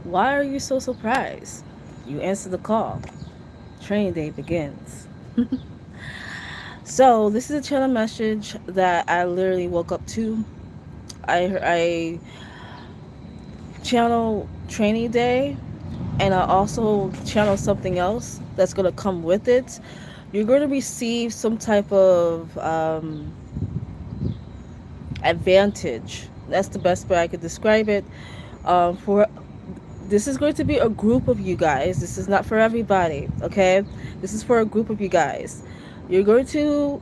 Why are you so surprised? You answer the call. Training day begins. So this is a channel message that I literally woke up to. I channel training day, and I also channel something else that's gonna come with it. You're going to receive some type of advantage. That's the best way I could describe it. For This is going to be a group of you guys. This is not for everybody, okay? This is for a group of you guys. You're going to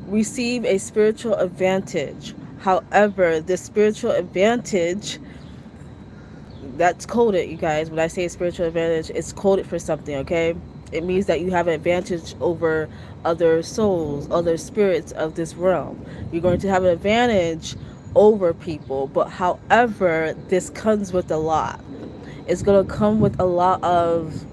receive a spiritual advantage. However, this spiritual advantage, that's coded, you guys. When I say spiritual advantage, it's coded for something, okay? It means that you have an advantage over other souls, other spirits of this realm. You're going to have an advantage over people, but however, this comes with a lot. It's going to come with a lot of,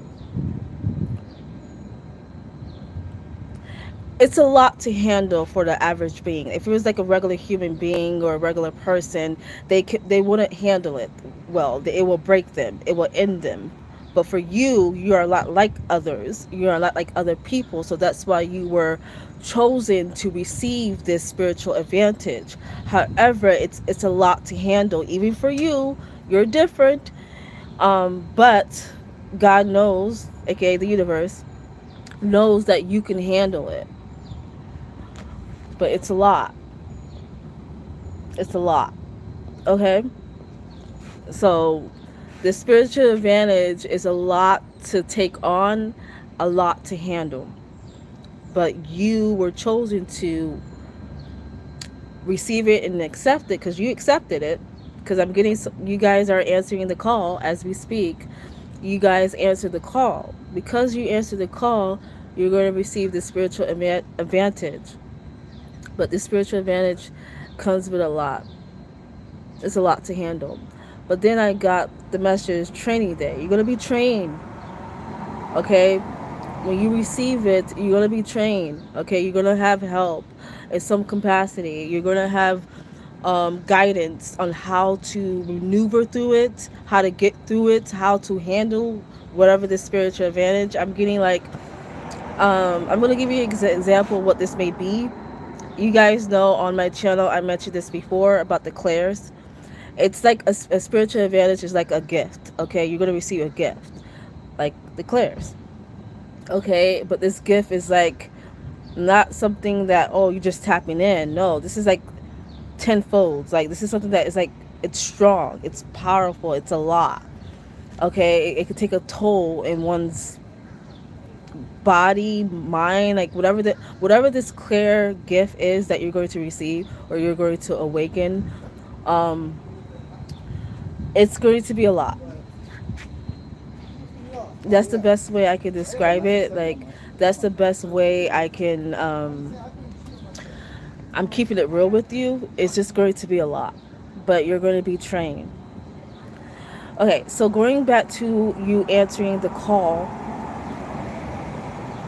it's a lot to handle for the average being. If it was like a regular human being or a regular person, they wouldn't handle it well. It will break them. It will end them. But for you, you are a lot like others. You are a lot like other people. So that's why you were chosen to receive this spiritual advantage. However, it's a lot to handle. Even for you, you're different. But God knows, aka the universe, knows that you can handle it. But it's a lot. It's a lot. Okay? So the spiritual advantage is a lot to take on, a lot to handle. But you were chosen to receive it and accept it because you accepted it. Because I'm getting, you guys are answering the call as we speak. You guys answer the call. Because you answer the call, you're going to receive the spiritual advantage. But the spiritual advantage comes with a lot. It's a lot to handle. But then I got the message training day. You're going to be trained. Okay? When you receive it, you're going to be trained. Okay? You're going to have help in some capacity. You're going to have guidance on how to maneuver through it, how to get through it, how to handle whatever the spiritual advantage. I'm getting like, I'm going to give you an example of what this may be. You guys know on my channel, I mentioned this before about the clairs. It's like a spiritual advantage is like a gift. Okay, you're gonna receive a gift, like the clairs. Okay, but this gift is like not something that, oh, you're just tapping in. No, this is like tenfold. Like this is something that is like, it's strong, it's powerful, it's a lot. Okay, it could take a toll in one's body, mind, like whatever this clear gift is that you're going to receive or you're going to awaken. Um, it's going to be a lot. That's the best way I can describe it. Like that's the best way I can. I'm keeping it real with you. It's just going to be a lot, but you're going to be trained. Okay, so going back to you answering the call,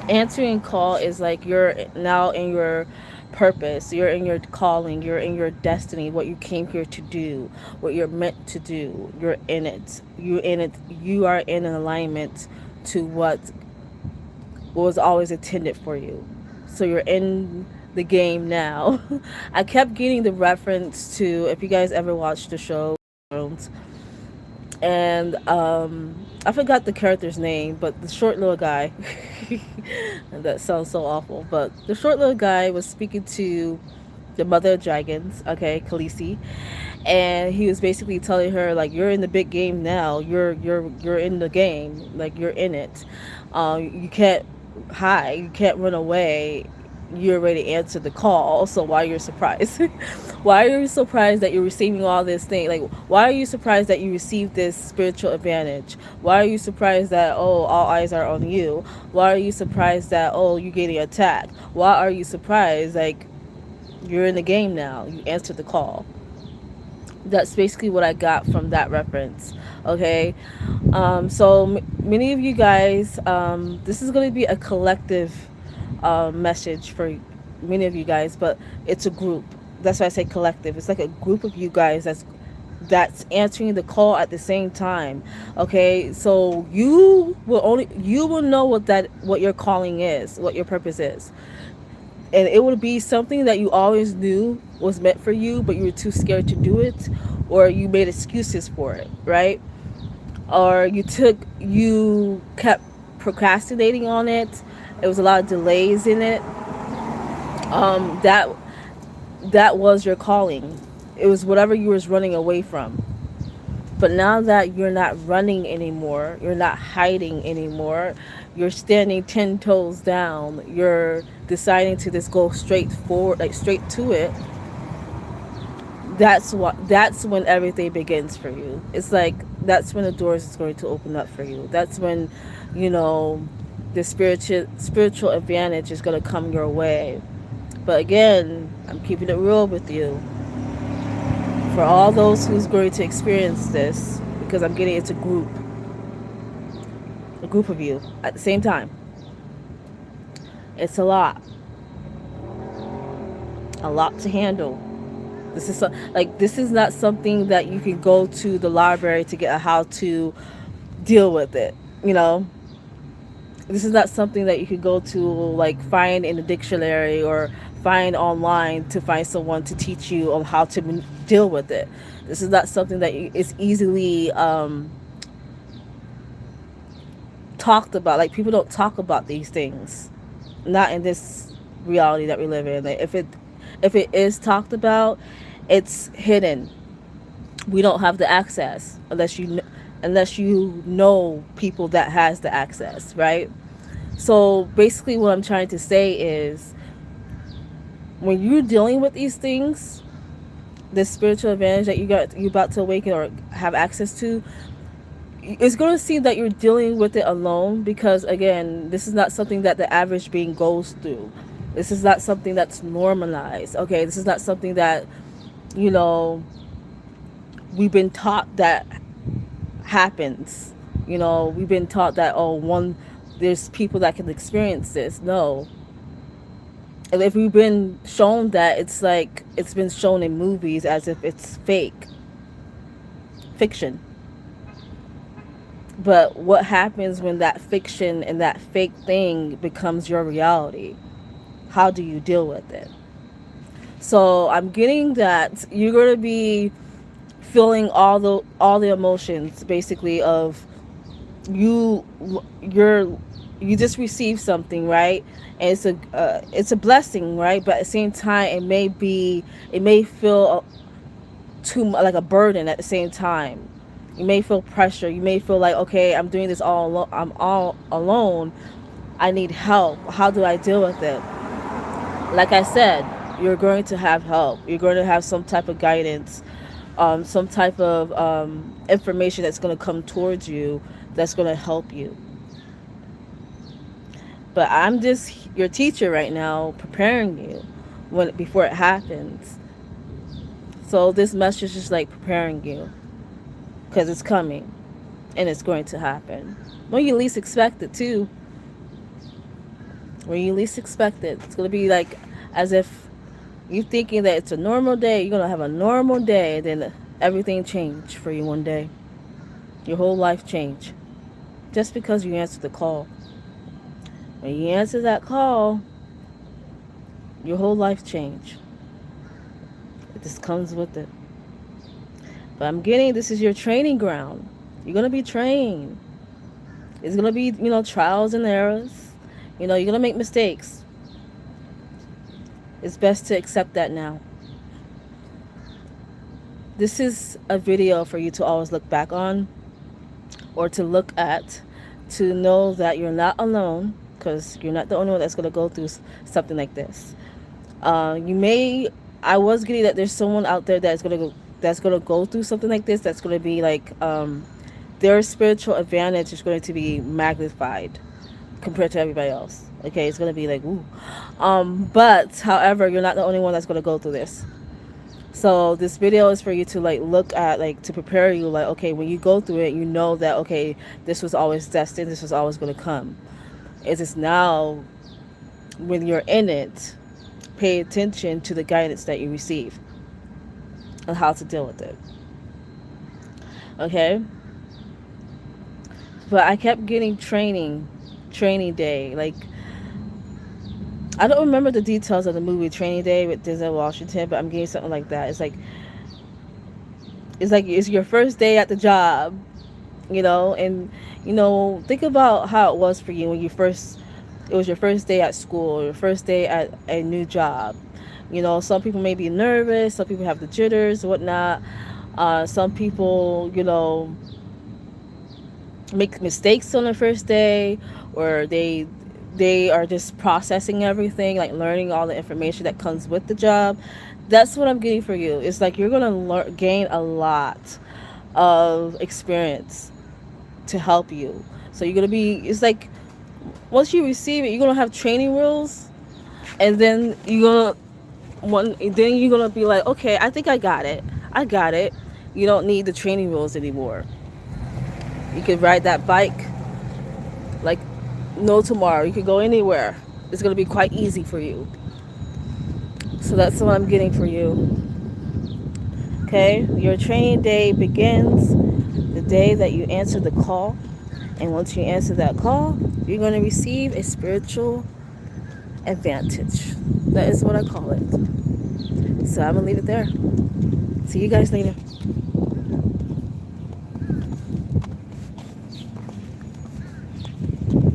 answering call is like you're now in your purpose, you're in your calling, you're in your destiny, what you came here to do, what you're meant to do. You're in it. You in it. You are in an alignment to what was always intended for you. So you're in the game now. I kept getting the reference to, if you guys ever watched the show Thrones, and I forgot the character's name, but the short little guy. And that sounds so awful, but the short little guy was speaking to the mother of dragons, okay, Khaleesi, and he was basically telling her like, you're in the big game now. You're in the game, like you're in it. You can't hide, you can't run away. You already answered the call, so why you're surprised? Why are you surprised that you're receiving all this thing? Like, why are you surprised that you received this spiritual advantage? Why are you surprised that, oh, all eyes are on you? Why are you surprised that, oh, you're getting attacked? Why are you surprised, like, you're in the game now, you answered the call? That's basically what I got from that reference. Okay, so many of you guys, this is going to be a collective message for many of you guys, but it's a group. That's why I say collective. It's like a group of you guys that's that's answering the call at the same time. Okay, so you will know what your calling is, what your purpose is, and it would be something that you always knew was meant for you, but you were too scared to do it, or you made excuses for it, right? Or you kept procrastinating on it. There was a lot of delays in it. That was your calling. It was whatever you was running away from. But now that you're not running anymore, you're not hiding anymore, you're standing 10 toes down, you're deciding to just go straight forward, like straight to it. That's when everything begins for you. It's like that's when the doors is going to open up for you. That's when, you know, the spiritual advantage is going to come your way. But again, I'm keeping it real with you. For all those who's going to experience this, because I'm getting it's a group of you at the same time. It's a lot to handle. This is not something that you can go to the library to get a how to deal with it. You know, this is not something that you could go to, like, find in a dictionary or find online to find someone to teach you on how to deal with it. This is not something that is easily talked about. Like, people don't talk about these things, not in this reality that we live in. Like, if it is talked about, it's hidden. We don't have the access unless you know people that has the access, right? So basically what I'm trying to say is, when you're dealing with these things, this spiritual advantage that you about to awaken or have access to, it's going to seem that you're dealing with it alone, because again, this is not something that the average being goes through. This is not something that's normalized. Okay, this is not something that, you know, we've been taught that happens. You know, we've been taught that, oh, one, there's people that can experience this. No. And if we've been shown that, it's like it's been shown in movies as if it's fiction. But what happens when that fiction and that fake thing becomes your reality? How do you deal with it? So I'm getting that you're going to be feeling all the emotions, basically, of you you're you just received something, right? And it's a blessing, right? But at the same time, it may feel too like a burden. At the same time, you may feel pressure. You may feel like, okay, I'm doing this all alone. I'm all alone. I need help. How do I deal with it? Like I said, you're going to have help. You're going to have some type of guidance, some type of information that's going to come towards you, that's going to help you. But I'm just your teacher right now, preparing you before it happens. So this message is like preparing you, because it's coming and it's going to happen when you least expect it too. When you least expect it, it's going to be like as if you thinking that it's a normal day. You're going to have a normal day, then everything changed for you one day. Your whole life changed just because you answered the call. When you answer that call, your whole life changed. It just comes with it. But I'm getting, this is your training ground. You're going to be trained. It's going to be, trials and errors. You're going to make mistakes. It's best to accept that now. This is a video for you to always look back on, or to look at, to know that you're not alone, because you're not the only one that's going to go through something like this. I was getting that there's someone out there that's going to go through something like this, that's going to be like, their spiritual advantage is going to be magnified compared to everybody else. Okay, it's going to be like, ooh. But however, you're not the only one that's going to go through this. So this video is for you to like look at, like to prepare you, like, okay, when you go through it, you know that, okay, this was always destined, this was always going to come. It's just now, when you're in it, pay attention to the guidance that you receive and how to deal with it. Okay, but I kept getting training day. Like, I don't remember the details of the movie Training Day with Denzel Washington, but I'm getting something like that. It's like it's your first day at the job, and think about how it was for you when you first it was your first day at school, your first day at a new job. Some people may be nervous, some people have the jitters, whatnot. Some people, make mistakes on the first day, or they are just processing everything, like learning all the information that comes with the job. That's what I'm getting for you. It's like you're gonna gain a lot of experience to help you. So you're gonna be. It's like once you receive it, you're gonna have training rules, and then you're gonna be like, okay, I think I got it. I got it. You don't need the training rules anymore. You can ride that bike like no tomorrow. You can go anywhere. It's gonna be quite easy for you. So that's what I'm getting for you. Okay, your training day begins the day that you answer the call, and once you answer that call, you're going to receive a spiritual advantage. That is what I call it. So I'm gonna leave it there. See you guys later.